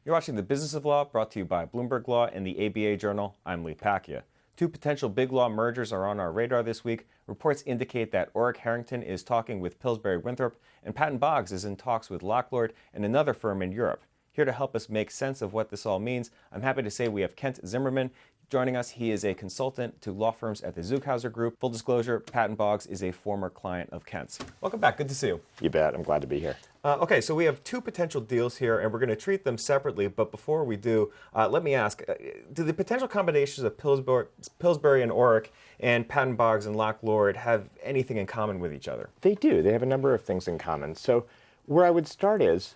You're watching The Business of Law, brought to you by Bloomberg Law and the ABA Journal. I'm Lee Pacchia. Two potential big law mergers are on our radar this week. Reports indicate that Orrick Herrington is talking with Pillsbury Winthrop, and Patton Boggs is in talks with Locke Lord and another firm in Europe. Here to help us make sense of what this all means, I'm happy to say we have Kent Zimmermann joining us. He is a consultant to law firms at the Zeughauser Group. Full disclosure, Patton Boggs is a former client of Kent's. Welcome back. Good to see you. You bet. I'm glad to be here. Okay, so we have two potential deals here, and we're going to treat them separately. But before we do, let me ask, do the potential combinations of Pillsbury and Orrick and Patton Boggs and Locke Lord have anything in common with each other? They do. They have a number of things in common. So where I would start is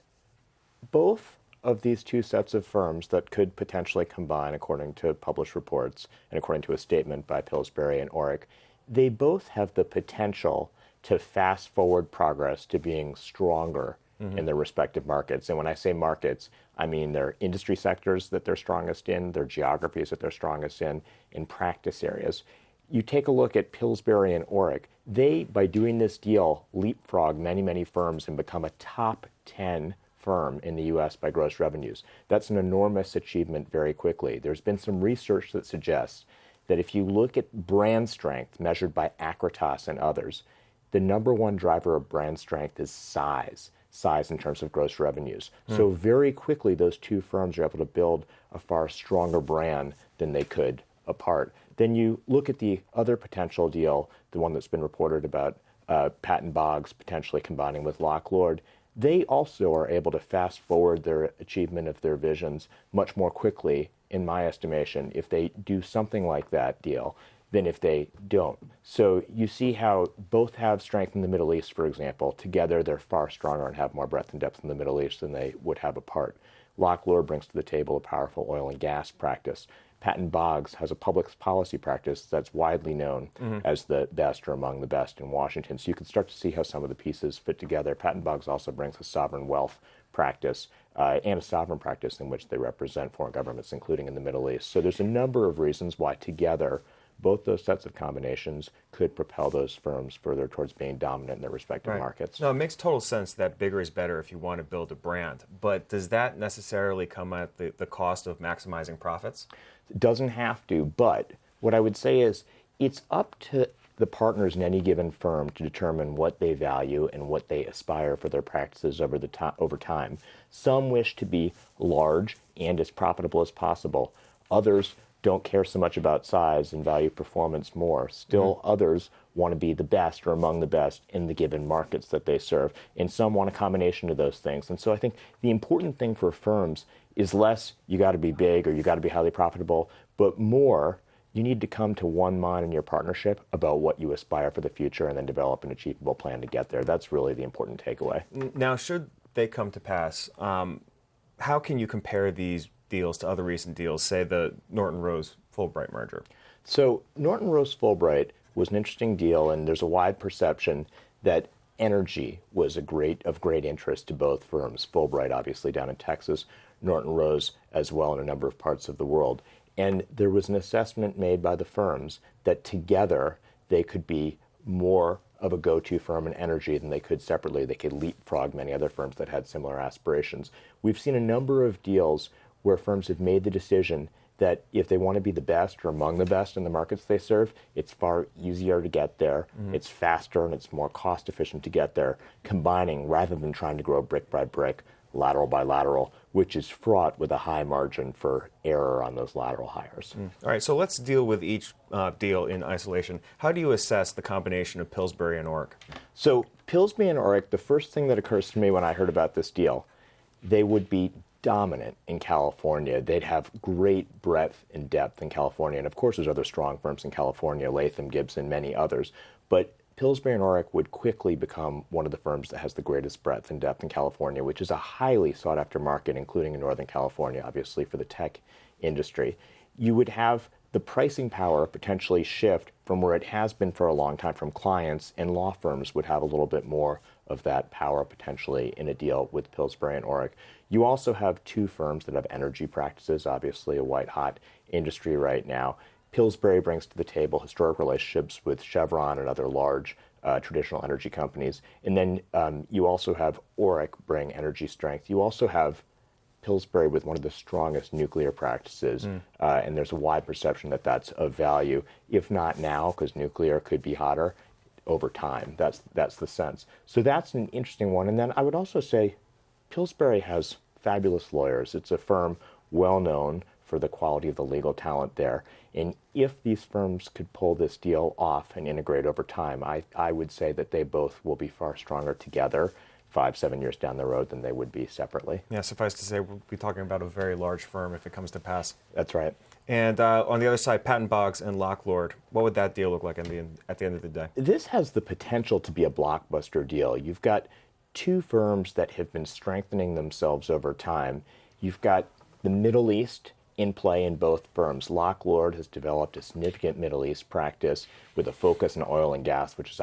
both of these two sets of firms that could potentially combine, according to published reports and according to a statement by Pillsbury and Orrick, they both have the potential to fast forward progress to being stronger in their respective markets. And when I say markets, I mean their industry sectors that they're strongest in, their geographies that they're strongest in practice areas. You take a look at Pillsbury and Orrick, they, by doing this deal, leapfrog many, many firms and become a top 10 firm in the U.S. by gross revenues. That's an enormous achievement very quickly. There's been some research that suggests that if you look at brand strength measured by Acritas and others, the number one driver of brand strength is size in terms of gross revenues. So very quickly, those two firms are able to build a far stronger brand than they could apart. Then you look at the other potential deal, the one that's been reported about Patton Boggs potentially combining with Locke Lord. They also are able to fast forward their achievement of their visions much more quickly, in my estimation, if they do something like that deal than if they don't. So you see how both have strength in the Middle East, for example. Together, they're far stronger and have more breadth and depth in the Middle East than they would have apart. Locke Lord brings to the table a powerful oil and gas practice. Patton Boggs has a public policy practice that's widely known as the best or among the best in Washington. So you can start to see how some of the pieces fit together. Patton Boggs also brings a sovereign wealth practice and a sovereign practice in which they represent foreign governments, including in the Middle East. So there's a number of reasons why together both those sets of combinations could propel those firms further towards being dominant in their respective markets. No, it makes total sense that bigger is better if you want to build a brand. But does that necessarily come at the cost of maximizing profits? It doesn't have to, but what I would say is it's up to the partners in any given firm to determine what they value and what they aspire for their practices over time. Some wish to be large and as profitable as possible. Others don't care so much about size and value performance more. Still, others want to be the best or among the best in the given markets that they serve. And some want a combination of those things. And so I think the important thing for firms is less you got to be big or you got to be highly profitable, but more you need to come to one mind in your partnership about what you aspire for the future and then develop an achievable plan to get there. That's really the important takeaway. Now, should they come to pass, how can you compare these deals to other recent deals, say the Norton Rose Fulbright merger? So Norton Rose Fulbright was an interesting deal, and there's a wide perception that energy was of great interest to both firms. Fulbright, obviously, down in Texas, Norton Rose as well in a number of parts of the world. And there was an assessment made by the firms that together they could be more of a go-to firm in energy than they could separately. They could leapfrog many other firms that had similar aspirations. We've seen a number of deals where firms have made the decision that if they want to be the best or among the best in the markets they serve, it's far easier to get there, it's faster, and it's more cost efficient to get there, combining rather than trying to grow brick by brick, lateral by lateral, which is fraught with a high margin for error on those lateral hires. All right, so let's deal with each deal in isolation. How do you assess the combination of Pillsbury and Orrick? So Pillsbury and Orrick, the first thing that occurs to me when I heard about this deal, they would be dominant in California. They'd have great breadth and depth in California. And of course, there's other strong firms in California, Latham, Gibson, many others. But Pillsbury and Orrick would quickly become one of the firms that has the greatest breadth and depth in California, which is a highly sought after market, including in Northern California, obviously, for the tech industry. You would have the pricing power potentially shift from where it has been for a long time from clients, and law firms would have a little bit more of that power potentially in a deal with Pillsbury and Orrick. You also have two firms that have energy practices, obviously a white-hot industry right now. Pillsbury brings to the table historic relationships with Chevron and other large traditional energy companies. And then you also have Orrick bring energy strength. You also have Pillsbury with one of the strongest nuclear practices, and there's a wide perception that that's of value, if not now, because nuclear could be hotter, over time. That's the sense. So that's an interesting one. And then I would also say Pillsbury has fabulous lawyers. It's a firm well known for the quality of the legal talent there. And if these firms could pull this deal off and integrate over time, I would say that they both will be far stronger together 5-7 years down the road than they would be separately. Yeah, suffice to say, we'll be talking about a very large firm if it comes to pass. That's right. And on the other side, Patton Boggs and Locke Lord, what would that deal look like at the end of the day? This has the potential to be a blockbuster deal. You've got two firms that have been strengthening themselves over time. You've got the Middle East in play in both firms. Locke Lord has developed a significant Middle East practice with a focus on oil and gas, which is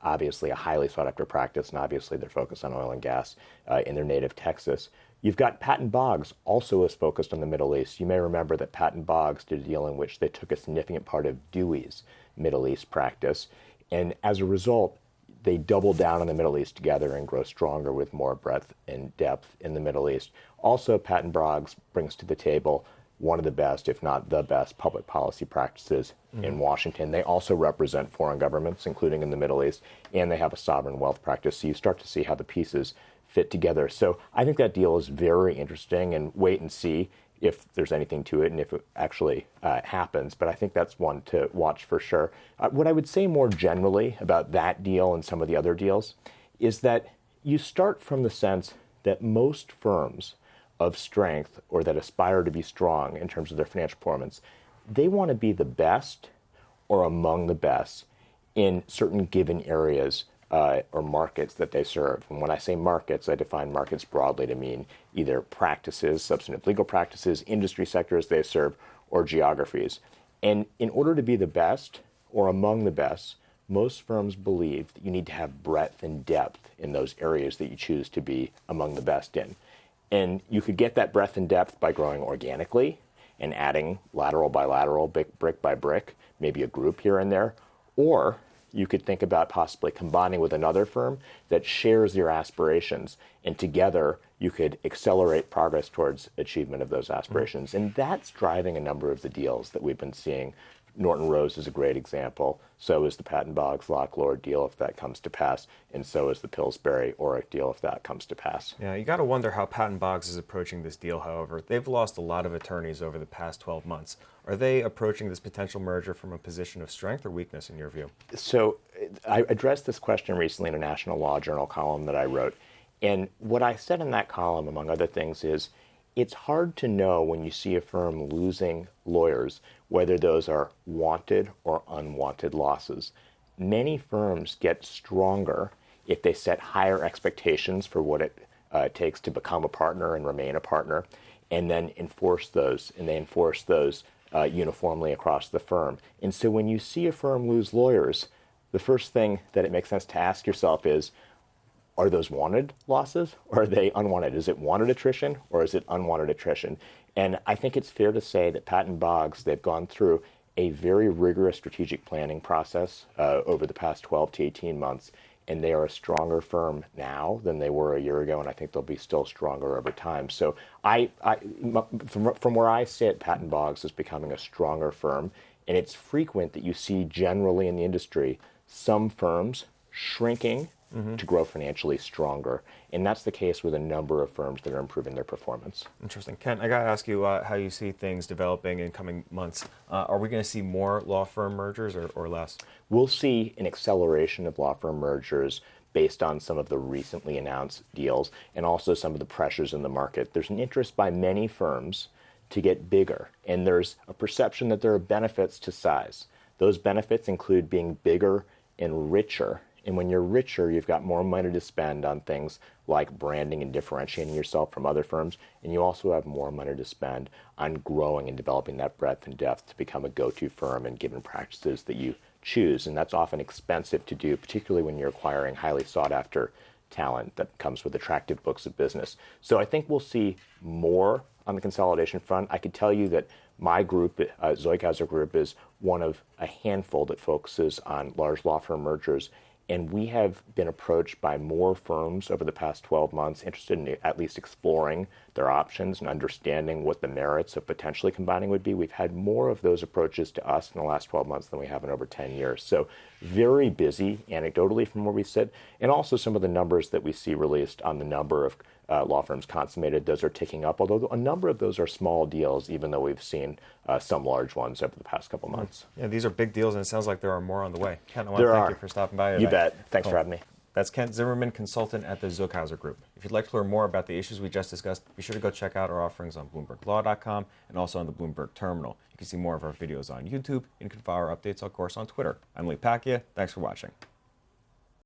obviously a highly sought after practice, and obviously their focus on oil and gas in their native Texas. You've got Patton Boggs, also is focused on the Middle East. You may remember that Patton Boggs did a deal in which they took a significant part of Dewey's Middle East practice, and as a result, they double down on the Middle East together and grow stronger with more breadth and depth in the Middle East. Also, Patton Boggs brings to the table one of the best, if not the best, public policy practices in Washington. They also represent foreign governments, including in the Middle East, and they have a sovereign wealth practice. So you start to see how the pieces fit together. So I think that deal is very interesting, and wait and see if there's anything to it and if it actually happens. But I think that's one to watch for sure. What I would say more generally about that deal and some of the other deals is that you start from the sense that most firms of strength or that aspire to be strong in terms of their financial performance, they want to be the best or among the best in certain given areas or markets that they serve. And when I say markets, I define markets broadly to mean either practices, substantive legal practices, industry sectors they serve, or geographies. And in order to be the best or among the best, most firms believe that you need to have breadth and depth in those areas that you choose to be among the best in. And you could get that breadth and depth by growing organically and adding lateral by lateral, brick by brick, maybe a group here and there. Or you could think about possibly combining with another firm that shares your aspirations. And together, you could accelerate progress towards achievement of those aspirations. And that's driving a number of the deals that we've been seeing. Norton Rose is a great example. So is the Patton Boggs Locke Lord deal if that comes to pass, and so is the Pillsbury Orrick deal if that comes to pass. Yeah, you got to wonder how Patton Boggs is approaching this deal. However, they've lost a lot of attorneys over the past 12 months. Are they approaching this potential merger from a position of strength or weakness in your view? So I addressed this question recently in a National Law Journal column that I wrote, and what I said in that column, among other things, is it's hard to know when you see a firm losing lawyers whether those are wanted or unwanted losses. Many firms get stronger if they set higher expectations for what it takes to become a partner and remain a partner, and then enforce those, and they enforce those uniformly across the firm. And so when you see a firm lose lawyers, the first thing that it makes sense to ask yourself is, are those wanted losses or are they unwanted? Is it wanted attrition or is it unwanted attrition? And I think it's fair to say that Patton Boggs, they've gone through a very rigorous strategic planning process over the past 12 to 18 months, and they are a stronger firm now than they were a year ago, and I think they'll be still stronger over time. So from where I sit, Patton Boggs is becoming a stronger firm, and it's frequent that you see generally in the industry some firms shrinking to grow financially stronger. And that's the case with a number of firms that are improving their performance. Interesting. Kent, I got to ask you how you see things developing in coming months. Are we going to see more law firm mergers or less? We'll see an acceleration of law firm mergers based on some of the recently announced deals and also some of the pressures in the market. There's an interest by many firms to get bigger, and there's a perception that there are benefits to size. Those benefits include being bigger and richer. And when you're richer, you've got more money to spend on things like branding and differentiating yourself from other firms. And you also have more money to spend on growing and developing that breadth and depth to become a go-to firm in given practices that you choose. And that's often expensive to do, particularly when you're acquiring highly sought-after talent that comes with attractive books of business. So I think we'll see more on the consolidation front. I could tell you that my group, Zeughauser Group, is one of a handful that focuses on large law firm mergers. And we have been approached by more firms over the past 12 months interested in at least exploring their options and understanding what the merits of potentially combining would be. We've had more of those approaches to us in the last 12 months than we have in over 10 years. So very busy anecdotally from where we sit. And also some of the numbers that we see released on the number of law firms consummated, those are ticking up, although a number of those are small deals, even though we've seen some large ones over the past couple months. Yeah, these are big deals, and it sounds like there are more on the way. Kent, I want There to thank are. you for stopping by today. You bet. Thanks for having me. That's Kent Zimmermann, consultant at the Zeughauser Group. If you'd like to learn more about the issues we just discussed, be sure to go check out our offerings on BloombergLaw.com and also on the Bloomberg Terminal. You can see more of our videos on YouTube, and you can follow our updates, of course, on Twitter. I'm Lee Pacchia. Thanks for watching.